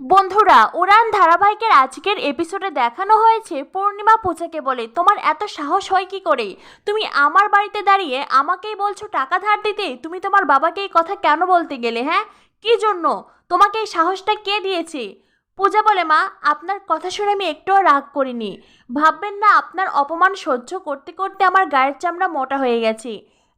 বন্ধুরা, উড়ান ধারাবাহিকের আজকের এপিসোডে দেখানো হয়েছে পূর্ণিমা পূজাকে বলে, তোমার এত সাহস হয় কি করে? তুমি আমার বাড়িতে দাঁড়িয়ে আমাকেই বলছো টাকা ধার দিতে। তুমি তোমার বাবাকে এই কথা কেন বলতে গেলে? হ্যাঁ, কি জন্য? তোমাকে এই সাহসটা কে দিয়েছে? পূজা বলে, মা, আপনার কথা শুনে আমি একটুও রাগ করিনি। ভাববেন না আপনার অপমান সহ্য করতে করতে আমার গায়ের চামড়া মোটা হয়ে গেছে।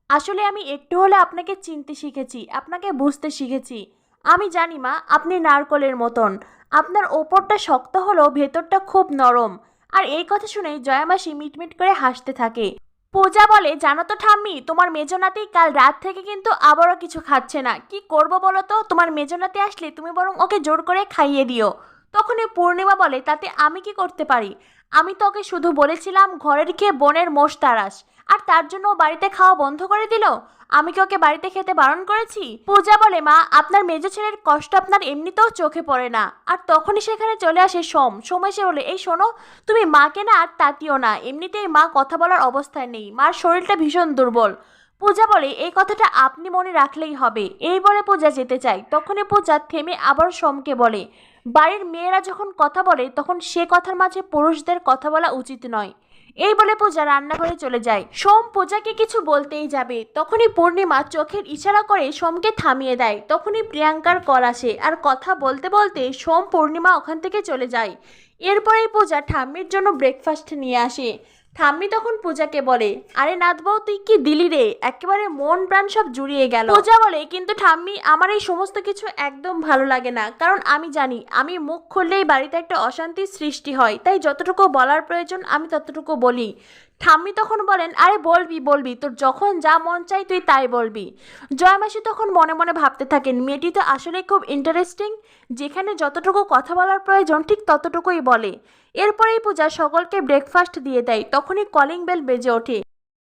আসলে আমি একটু হলে আপনাকে চিনতে শিখেছি, আপনাকে বুঝতে শিখেছি। আমি জানি মা, আপনি নারকলের মতন। আপনার ওপরটা শক্ত হলেও ভেতরটা খুব নরম। আর এই কথা শুনে জয়ামাসি মিটমিট করে হাসতে থাকে। পূজা বলে, জানো তো ঠাম্মি, তোমার মেজনাতি কাল রাত থেকে কিন্তু আবারও কিছু খাচ্ছে না। কি করব বলো তো? তোমার মেজনাতি আসলে তুমি বরং ওকে জোর করে খাইয়ে দিও। তখনই পূর্ণিমা বলে, তাতে আমি কি করতে পারি? আমি তো ওকে শুধু বলেছিলাম ঘরের খেয়ে বনের মোষ তাড়াস, আর তার জন্য ও বাড়িতে খাওয়া বন্ধ করে দিল। আমি কি ওকে বাড়িতে খেতে বারণ করেছি? পূজা বলে, মা, আপনার মেজো ছেলের কষ্ট আপনার এমনিতেও চোখে পড়ে না। আর তখনই সেখানে চলে আসে সোম এসে বলে, এই শোনো, তুমি মাকে না আর তাতিও না। এমনিতেই মা কথা বলার অবস্থায় নেই, মার শরীরটা ভীষণ দুর্বল। পূজা বলে, এই কথাটা আপনি মনে রাখলেই হবে। এই বলে পূজা যেতে চায়, তখনই পূজা থেমে আবার সোমকে বলে, বাড়ির মেয়েরা যখন কথা বলে তখন সে কথার মাঝে পুরুষদের কথা বলা উচিত নয়। এই বলে পূজা রান্নাঘরে চলে যায়। সোম পূজাকে কিছু বলতেই যাবে, তখনই পূর্ণিমা চোখের ইশারা করে সোমকে থামিয়ে দেয়। তখনই প্রিয়াঙ্কার কল আসে, আর কথা বলতে বলতে সোম পূর্ণিমা ওখান থেকে চলে যায়। এরপরেই পূজা ঠাম্মির জন্য ব্রেকফাস্ট নিয়ে আসে। ঠাম্মি তখন পূজাকে বলে, আরে নাথবাবু, তুই কি দিলি রে? একেবারে মন প্রাণ সব জুড়িয়ে গেল। পূজা বলে, কিন্তু ঠাম্মি, আমার এই সমস্ত কিছু একদম ভালো লাগে না। কারণ আমি জানি আমি মুখ খুললেই বাড়িতে একটা অশান্তির সৃষ্টি হয়, তাই যতটুকু বলার প্রয়োজন আমি ততটুকু বলি। ঠাম্মি তখন বলেন, আরে বলবি বলবি, তোর যখন যা মন চাই তুই তাই বলবি। জয়মাসি তখন মনে মনে ভাবতে থাকেন, মেয়েটি তো আসলে খুব ইন্টারেস্টিং। যেখানে যতটুকু কথা বলার প্রয়োজন ঠিক ততটুকুই বলে। এরপরেই পূজা সকলকে ব্রেকফাস্ট দিয়ে দেয়। তখনই কলিং বেল বেজে ওঠে।